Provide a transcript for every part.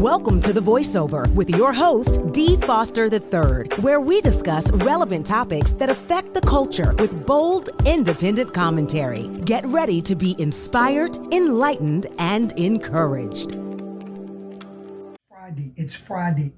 Welcome to The Voiceover with your host, D. Foster III, where we discuss relevant topics that affect the culture with bold, independent commentary. Get ready to be inspired, enlightened, and encouraged. It's Friday,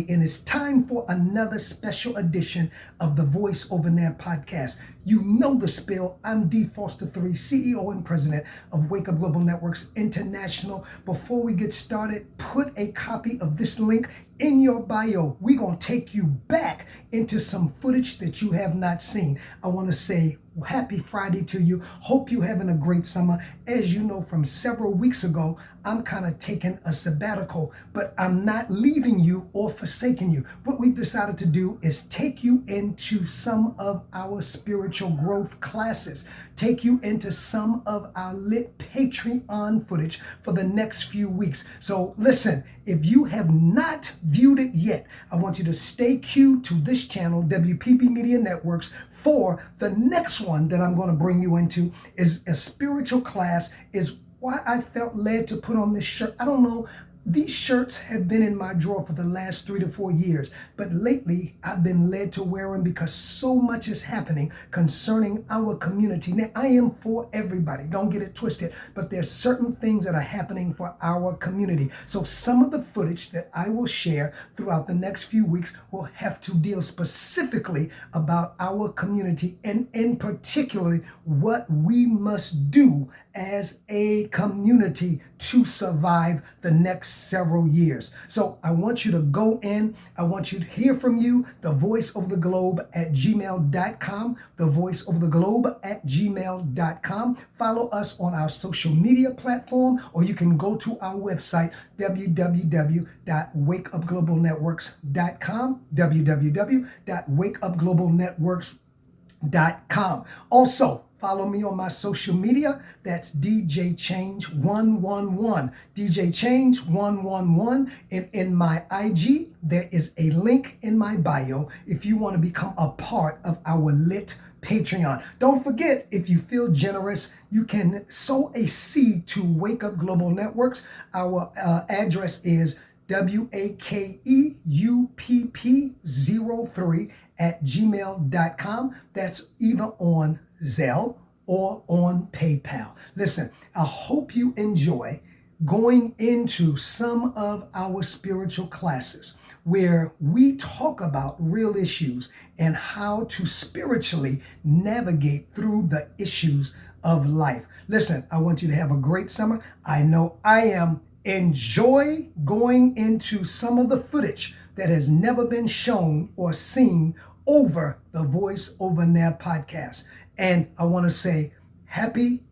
and it's time for another special edition of the Voice Over Now podcast. You know the spill. I'm D. Foster III, CEO and President of Wake Up Global Networks International. Before we get started, put a copy of this link in your bio. We're going to take you back into some footage that you have not seen. I want to say happy Friday to you. Hope you're having a great summer. As you know, from several weeks ago, I'm kind of taking a sabbatical, but I'm not leaving you or forsaking you. What we've decided to do is take you into some of our spiritual growth classes, take you into some of our lit Patreon footage for the next few weeks. So listen, if you have not viewed it yet, I want you to stay tuned to this channel, WPB Media Networks, for the next one that I'm going to bring you into is a spiritual class, is why I felt led to put on this shirt. I don't know. These shirts have been in my drawer for the last 3 to 4 years, but lately I've been led to wear them because so much is happening concerning our community. Now, I am for everybody, don't get it twisted, but there's certain things that are happening for our community. So some of the footage that I will share throughout the next few weeks will have to deal specifically about our community and in particularly what we must do as a community to survive the next several years. So I want you to go in. I want you to hear from you, thevoiceovertheglobe@gmail.com, thevoiceovertheglobe@gmail.com. Follow us on our social media platform, or you can go to our website, www.wakeupglobalnetworks.com, www.wakeupglobalnetworks.com. Also, follow me on my social media. That's DJ Change 111. DJ Change 111. And in my IG, there is a link in my bio if you want to become a part of our lit Patreon. Don't forget, if you feel generous, you can sow a seed to Wake Up Global Networks. Our address is WAKEUPP03@gmail.com. That's either on Zelle or on PayPal. Listen, I hope you enjoy going into some of our spiritual classes where we talk about real issues and how to spiritually navigate through the issues of life. Listen, I want you to have a great summer. I know I am. Enjoy going into some of the footage that has never been shown or seen over the Voice Over Now podcast. And I want to say happy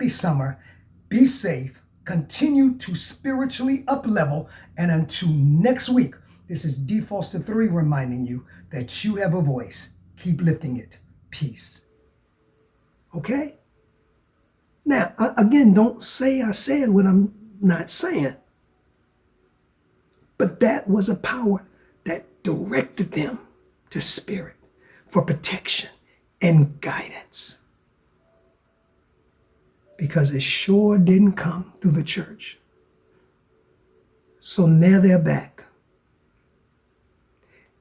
summer. Be safe. Continue to spiritually up-level. And until next week, this is D. Foster III reminding you that you have a voice. Keep lifting it. Peace. Okay? Now, again, don't say I said what I'm not saying. But that was a power that directed them to spirit for protection and guidance, because it sure didn't come through the church. So now they're back,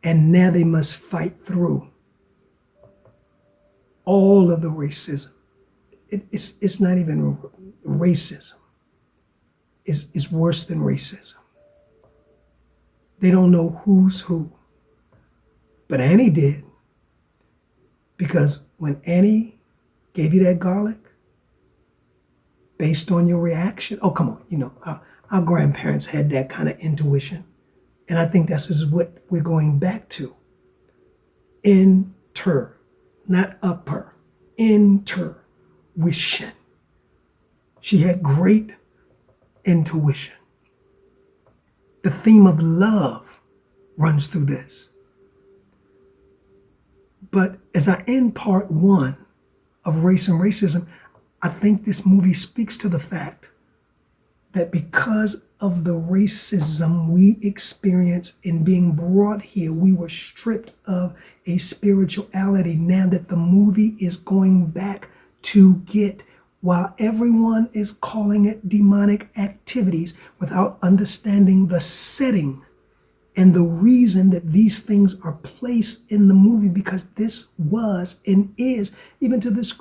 and now they must fight through all of the racism. It's not even racism. It's worse than racism. They don't know who's who, but Annie did. Because when Annie gave you that garlic, based on your reaction, oh, come on, our grandparents had that kind of intuition. And I think this is what we're going back to. Inter, not upper, intuition. She had great intuition. The theme of love runs through this. But as I end part 1 of Race and Racism, I think this movie speaks to the fact that because of the racism we experience in being brought here, we were stripped of a spirituality. Now that the movie is going back to get while everyone is calling it demonic activities without understanding the setting and the reason that these things are placed in the movie, because this was and is, even to this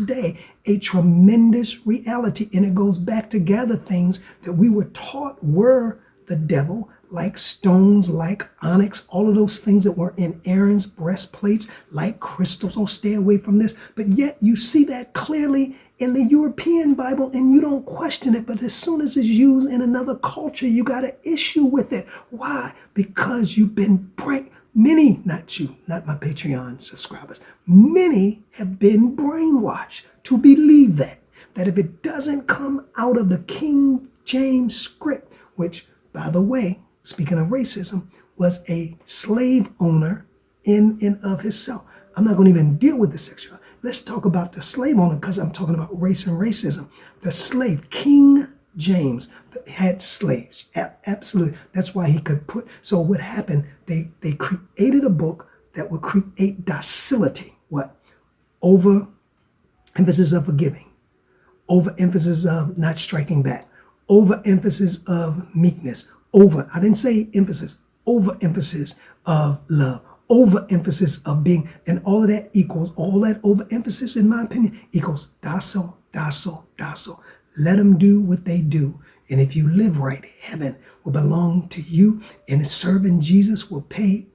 day, a tremendous reality. And it goes back to gather things that we were taught were the devil, like stones, like onyx, all of those things that were in Aaron's breastplates, like crystals. Oh, stay away from this. But yet you see that clearly in the European Bible and you don't question it. But as soon as it's used in another culture, you got an issue with it. Why? Because you've been many, not you, not my Patreon subscribers, many have been brainwashed to believe that if it doesn't come out of the King James script, which, by the way, speaking of racism, was a slave owner in and of himself. I'm not going to even deal with the sexual. Let's talk about the slave owner, because I'm talking about race and racism. The slave, King James, had slaves. Absolutely. That's why he could put. So what happened, they created a book that would create docility. What? Over emphasis of forgiving. Over emphasis of not striking back. Over emphasis of meekness. I didn't say emphasis. Over emphasis of love. Over emphasis of being, and all of that equals, all that over emphasis, in my opinion, equals docile, docile, docile. Let them do what they do. And if you live right, heaven will belong to you, and serving Jesus will pay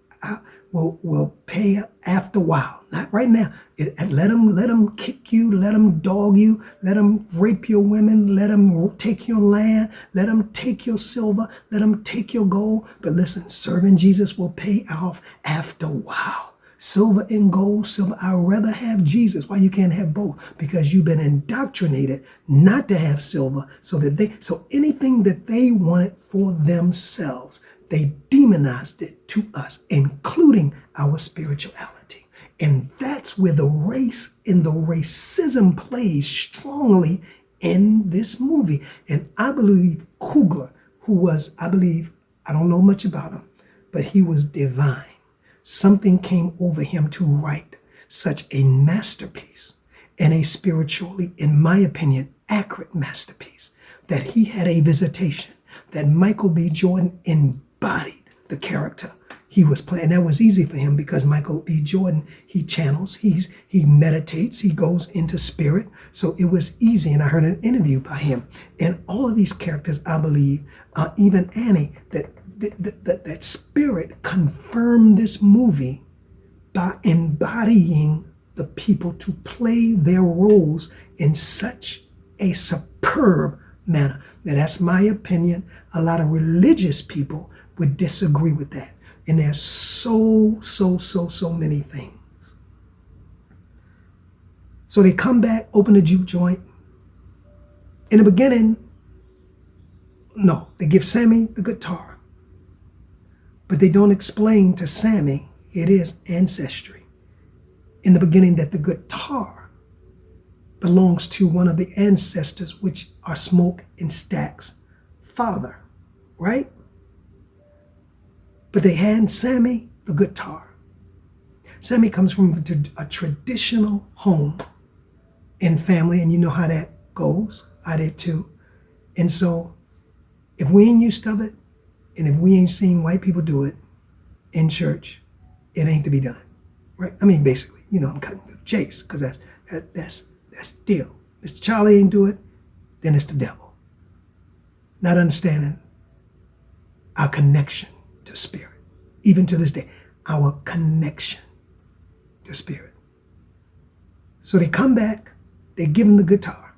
after a while. Not right now. Let them kick you, let them dog you, let them rape your women, let them take your land, let them take your silver, let them take your gold. But listen, serving Jesus will pay off after a while. Silver and gold, silver. I'd rather have Jesus. Why you can't have both? Because you've been indoctrinated not to have silver, so anything that they wanted for themselves, they demonized it to us, including our spirituality. And that's where the race and the racism plays strongly in this movie. And I believe Coogler, who was, I don't know much about him, but he was divine. Something came over him to write such a masterpiece, and a spiritually, in my opinion, accurate masterpiece, that he had a visitation, that Michael B. Jordan embodied the character he was playing. That was easy for him because Michael B. Jordan, he channels, he meditates, he goes into spirit. So it was easy. And I heard an interview by him. And all of these characters, I believe, even Annie, that spirit confirmed this movie by embodying the people to play their roles in such a superb manner. Now, that's my opinion. A lot of religious people would disagree with that. And there's so many things. So they come back, open the juke joint. In the beginning, no, they give Sammy the guitar. But they don't explain to Sammy it is ancestry. In the beginning, that the guitar belongs to one of the ancestors, which are Smoke and Stack's father, right? But they hand Sammy the guitar. Sammy comes from a traditional home and family, and you know how that goes. I did too. And so if we ain't used to it, and if we ain't seen white people do it in church, it ain't to be done, right? I mean, basically, I'm cutting the chase, because that's deal. Mr. Charlie ain't do it, then it's the devil. Not understanding our connection to spirit. Even to this day, our connection to spirit. So they come back, they give him the guitar.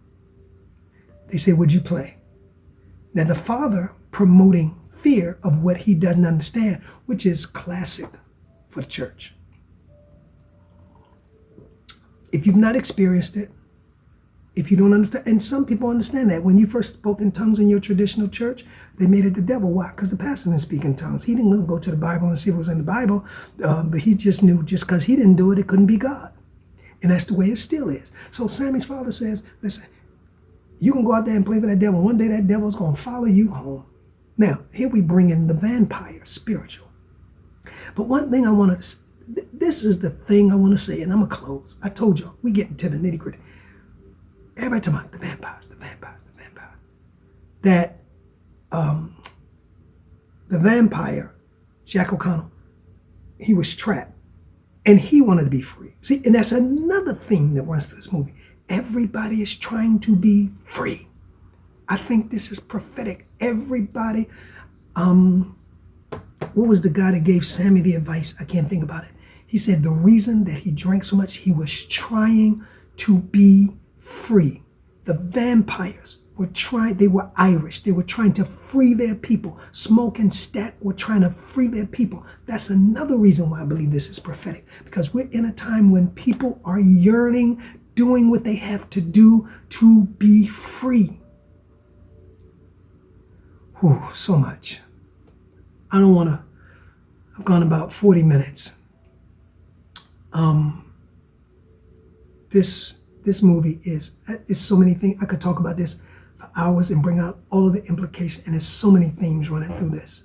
They say, would you play? Now the father promoting fear of what he doesn't understand, which is classic for the church. If you've not experienced it, if you don't understand, and some people understand that. When you first spoke in tongues in your traditional church, they made it the devil. Why? Because the pastor didn't speak in tongues. He didn't go to the Bible and see what was in the Bible, but he just knew just because he didn't do it, it couldn't be God. And that's the way it still is. So Sammy's father says, listen, you can go out there and play for that devil. One day that devil's going to follow you home. Now, here we bring in the vampire, spiritual. But one thing I want to, this is the thing I want to say, and I'm going to close. I told y'all, we get into the nitty gritty. Everybody talking about the vampires, the vampires, the vampire. That the vampire, Jack O'Connell, he was trapped and he wanted to be free. See, and that's another thing that runs through this movie. Everybody is trying to be free. I think this is prophetic. Everybody, what was the guy that gave Sammy the advice? I can't think about it. He said the reason that he drank so much, he was trying to be free. The vampires were trying, they were Irish. They were trying to free their people. Smoke and Stack were trying to free their people. That's another reason why I believe this is prophetic, because we're in a time when people are yearning, doing what they have to do to be free. Whew, so much. I don't want to, I've gone about 40 minutes. This movie is so many things. I could talk about this for hours and bring out all of the implications, and there's so many themes running through this.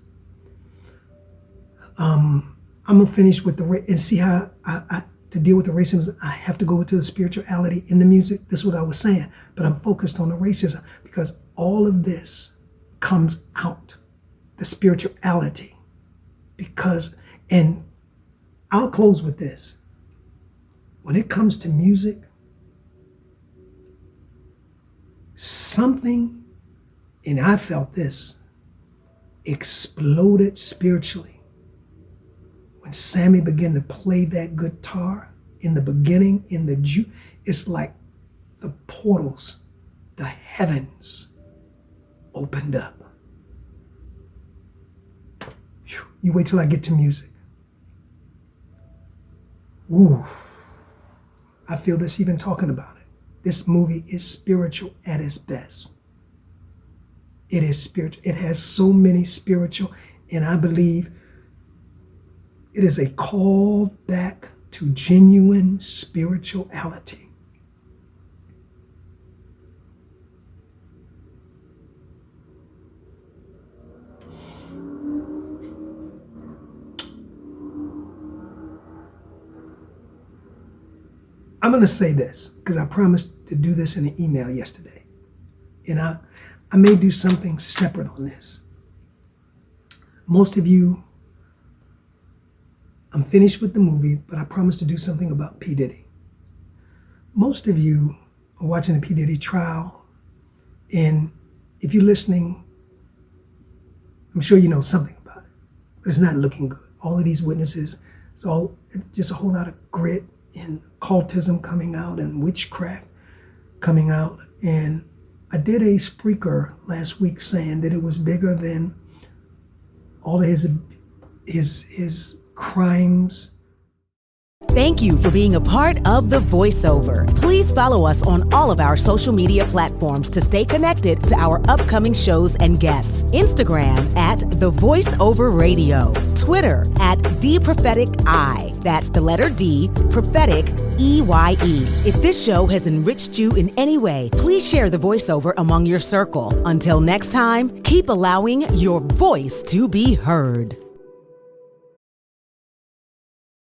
I'm gonna finish with and see how to deal with the racism. I have to go to the spirituality in the music. This is what I was saying, but I'm focused on the racism because all of this comes out, the spirituality, and I'll close with this. When it comes to music, something, and I felt this, exploded spiritually. When Sammy began to play that guitar in the beginning, it's like the portals, the heavens opened up. You wait till I get to music. Ooh. I feel this even talking about it. This movie is spiritual at its best. It is spiritual. It has so many spiritual, and I believe it is a call back to genuine spirituality. I'm going to say this because I promised to do this in an email yesterday. And I may do something separate on this. Most of you, I'm finished with the movie, but I promised to do something about P. Diddy. Most of you are watching the P. Diddy trial. And if you're listening, I'm sure you know something about it. But it's not looking good. All of these witnesses, it's just a whole lot of grit and cultism coming out and witchcraft coming out. And I did a Spreaker last week saying that it was bigger than all of his crimes. Thank you for being a part of The Voiceover. Please follow us on all of our social media platforms to stay connected to our upcoming shows and guests. Instagram at The Voiceover Radio. Twitter at DPropheticI. That's the letter D, prophetic, EYE. If this show has enriched you in any way, please share The Voiceover among your circle. Until next time, keep allowing your voice to be heard.